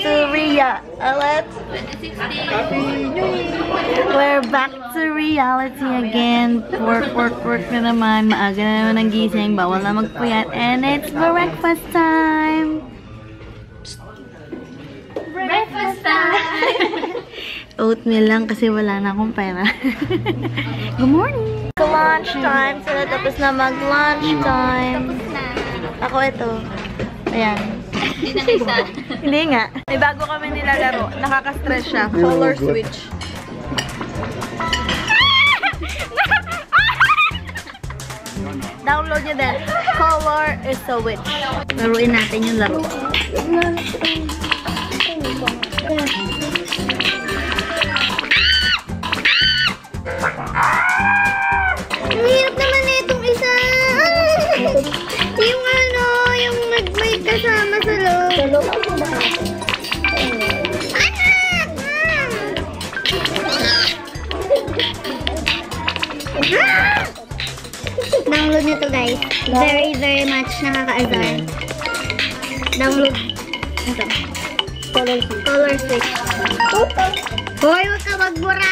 to reality. We're back to reality again. Work na naman. Maaga na naman ang gising. Bawal na magpuyat. And it's breakfast time. Breakfast time! Oatmeal lang kasi wala na akong pera. Good morning! So lunch time. Sila tapos na mag-lunch time. Ako ito. Ayan. Hindi na isa. Hindi nga. May bago kami nilalaro. Nakaka-stress siya. Color switch. Download nyo din. Color is a witch. Laruin natin yung laro. Ang hirap naman na itong isa. Yung ano, yung may kasama sa loob. Anak! Download nyo to guys. Very much nakaka-azar. Download. Ito. Color switch. Hoy, huwag ka magbura!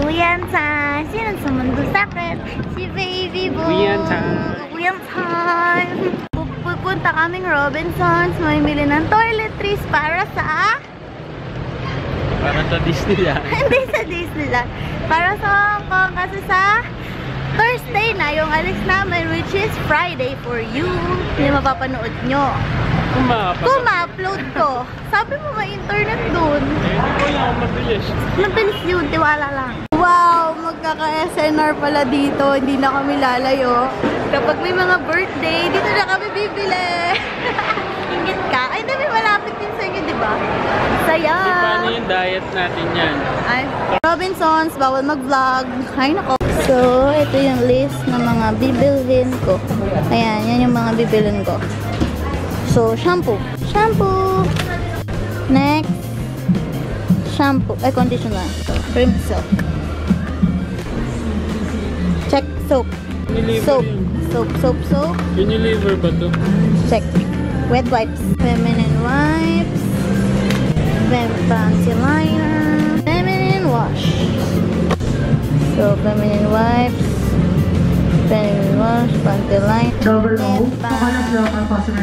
Uyan time! Sino sa mundo sakit? Si Baby Boy! Uyan time! Uyan time! Pupunta kaming Robinsons. Mamimili ng toiletries para sa... Para sa Disneyland. Hindi sa Disneyland. Para sa Hong Kong. Kasi sa Thursday na yung alis namin, which is Friday for you. Hindi mapapanood nyo. Kung ma-upload ko. Sabi mo may internet dun. Hindi ko lang mabilis. Mabilis yun, tiwala lang. Wow, magkaka-SNR pala dito. Hindi na kami lalayo. Kapag may mga birthday, dito na kami bibili. Ingit ka. Ay, hindi, may malapit din sa inyo, di ba? Saya. Paano yung diet natin yan? Ay, Robinsons, bawal mag-vlog. Ay, nako. So, ito yung list ng mga bibilhin ko. Ayan, yan yung mga bibilhin ko. So, shampoo. Shampoo. Next. Shampoo. Ay, conditioner. Cream silk. Check. Soap. Unilever Soap. yun. Soap. Unilever ba to? Check. Wet wipes. Feminine wipes. Fancy liner. Feminine wash. So, feminine wipes. Feminine wash. Panty liner.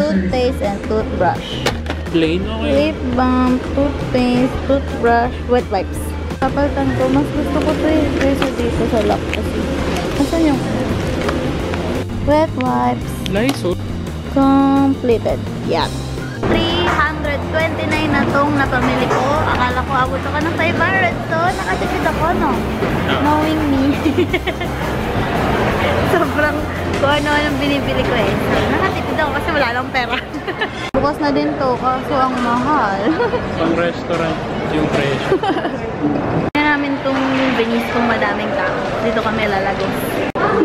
Toothpaste and toothbrush. Plain okay. Lip balm, toothpaste, toothbrush, wet wipes. Kapaltan ko, mas gusto ko ito yung kaysa dito sa lock kasi. Asan yung wet wipes? Lysol. Completed. Yan. 329 na tong napamili ko. Akala ko abot ako ng 500. So, nakatipid ako, no? Knowing me. Sobrang kung ano-anong binibili ko eh. So, nakatipid ako kasi wala lang pera. Bukas na din to, kaso ang mahal. Pang restaurant yung presyo. Kaya namin itong Venice kung madaming tao. Dito kami lalagos.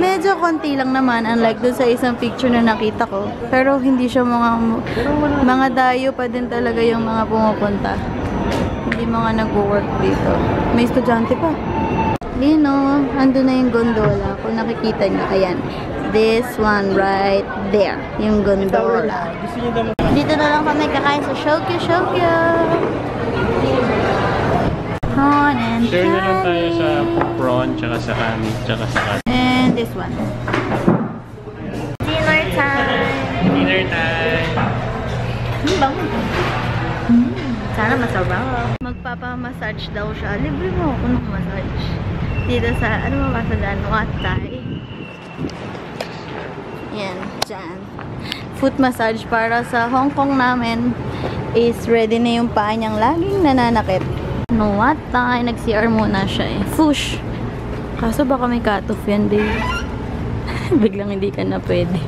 Medyo konti lang naman, unlike dun sa isang picture na nakita ko. Pero hindi siya mga dayo pa din talaga yung mga pumupunta. Hindi mga nag-work dito. May estudyante pa. Yun o, ando na yung gondola. Kung nakikita nyo, ayan. This one right there. Yung gondola. Dito na lang kami kakain sa Shokyu. Prawn and Share na lang tayo curry. sa prawn, tsaka sa kami, tsaka sa kat. And this one. Dinner time. Dinner time! Bango. Sana masarap. Magpapamassage daw siya. Libre mo ako ng massage. Dito sa, ano ba sa dyan? Watay. Yan, dyan. Foot massage para sa Hong Kong namin is ready na yung paa niyang laging nananakit. No, Watay. Nag-CR muna siya eh. Fush! Kaso baka may cut-off yan, babe. Biglang hindi ka na pwede.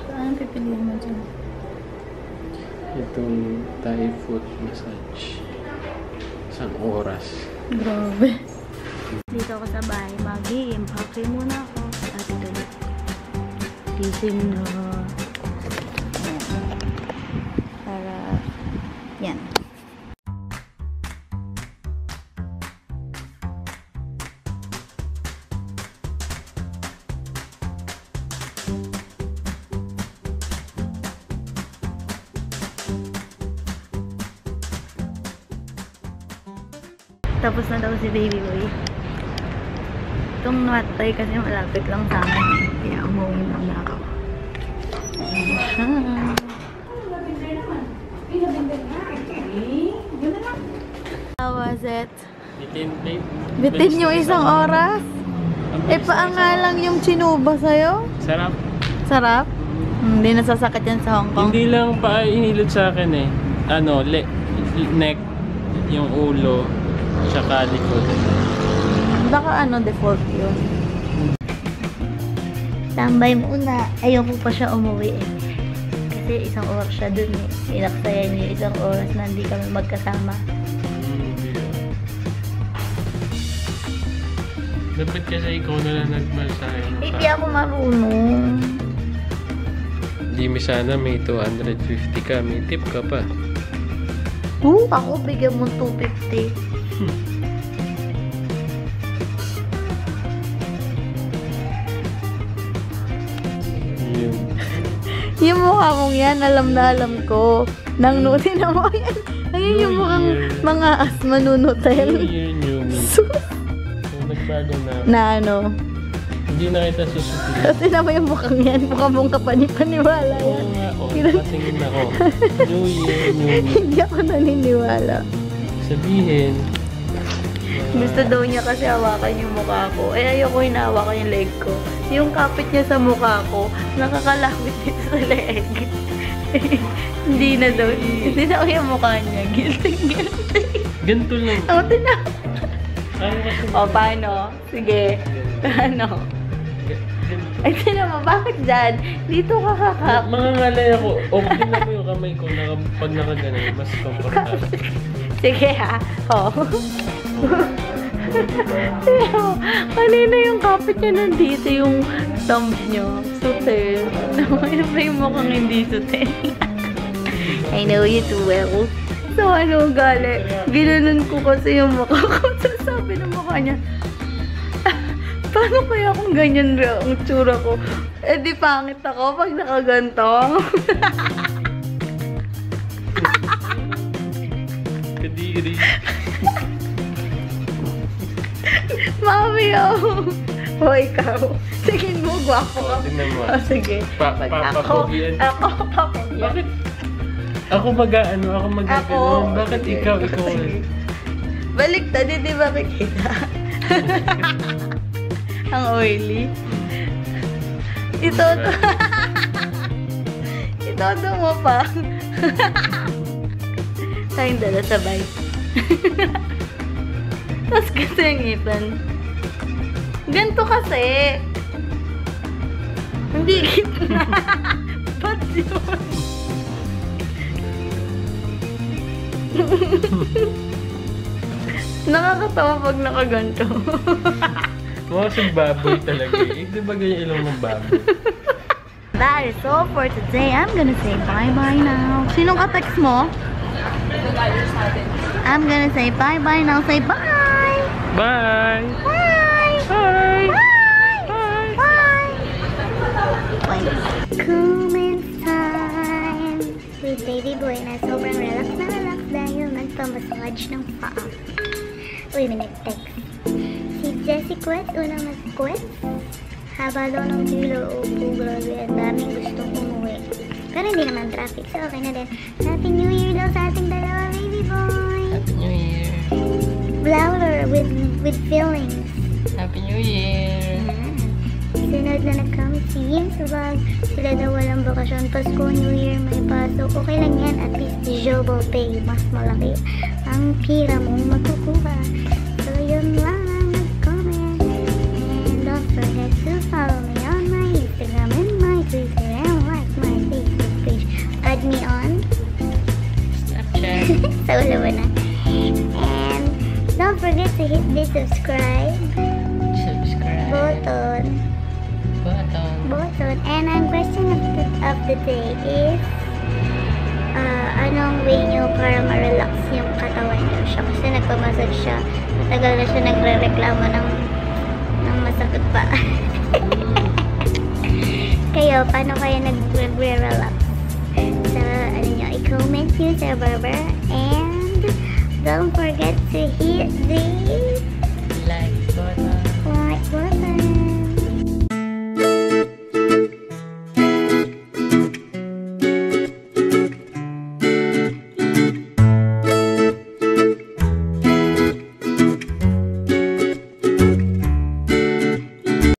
Saan pipiliin mo dyan? Itong Thai foot massage. Isang oras. Grabe. Dito ako sa bahay. Mag-i-impake muna ako. At ito na. Gising na. Ayan. Para, yan. Tapos na daw si baby boy. Itong matay kasi malapit lang sa amin. Kaya umuwi lang na ako. Ayan siya. How was it? Bitin yung isang oras? Eh, paanga lang yung chinuba sa'yo? Sarap. Sarap? Hindi nasasakit yan sa Hong Kong? Hindi lang pa inilot sa akin eh. Ano, neck, yung ulo, tsaka likod. Baka default yun. Tambay muna. Ayoko pa siya umuwi eh. Kasi isang oras siya dun eh. Inaksayan niya isang oras na hindi kami magkasama. Dapat kasi ikaw na lang nagmasahe. Hindi ako marunong. Hindi mo sana may 250 ka, may tip ka pa. Ako bigyan mo 250. Yung mukha mong yan, alam na alam ko. Nang nuti na mo yan. Ayun yung mukhang mga asma nunutel. New Year, new me. So, nagbago na. Na ano? Hindi na kita susutin. Kasi naman yung mukhang yan. Mukha mong kapanipaniwala Oo yan. nga, patingin ako. New Year, new me. Hindi ako naniniwala. Sabihin. Gusto daw niya kasi hawakan yung mukha ko. Eh, ayoko hinahawakan yung leg ko. Yung kapit niya sa mukha ko, nakakalapit dito sa leg. Hindi na daw. Hindi daw yung mukha niya. Guilty. Ganito lang. O, tinan. Ayaw kasi. O, paano? Sige. Paano? Ay, tinan mo. Bakit dyan? Dito ka kakap. Mga ngalay ako. O, tingnan mo yung kamay ko. Pag nakaganan, mas comfortable. Sige ha. O. Kanina yung kapit niya nandito yung thumb niya. Sutil. Ano ba yung mukhang hindi sutil? I know you too well. So ano gali? Ginanon ko kasi yung mukha ko. So sabi ng mukha niya, paano kaya kung ganyan ang tsura ko? Eh di pangit ako pag nakaganto. Kadiri. Mami, o ikaw. Tingin mo, gwapo ka. Tingnan mo. Sige. Papogian. Ako, papogian. Bakit? Ako mag-ano, ako mag-ganon. Bakit sige. ikaw Sige. ulit? Baliktad, hindi ba kita? Ang oily. Itodo. Itodo mo pa. Tayong dala sabay. Tapos kasi yung ngipin. Ganito kasi. Hindi gitna. Ba't yun? Nakakatawa pag nakaganto. Mga sa baboy talaga eh. Di ba ganyan ilong ng baboy? That is all for today. I'm gonna say bye-bye now. Sinong ka-text mo? I'm gonna say bye-bye now. Say bye! Bye! Bye! Bye! Bye! Bye! Bye! Comments time! With baby boy na sobrang relax na relax dahil nagpa-massage ng paa. Uy, may nag-text. Si Jessie Quest, unang nag-quest. Haba daw ng pilo. Opo, grabe. Ang daming gustong umuwi. Pero hindi naman traffic. So, okay na din. Happy New Year daw sa ating dalawa, baby boy! Happy New Year! Flower with feelings. Happy New Year! Sunod na nag-comment si Yim sa vlog. Sila daw walang bakasyon. Pasko, New Year, may pasok. Okay lang yan. At least double pay. Mas malaki ang pira mong makukuha. So, yun lang ang nag-comment. And don't forget to follow me on my Instagram and my Twitter and like my Facebook page. Add me on Snapchat. sa ulo mo na. And don't forget to hit the subscribe button. And ang question of the day is anong way nyo para ma-relax yung katawan nyo siya? Kasi nagpamassage siya. Matagal na siya nagre-reklamo ng masakit pa. Kayo, paano kayo nagre-relax? Sa ano nyo, i-comment nyo sa barber. And don't forget to hit the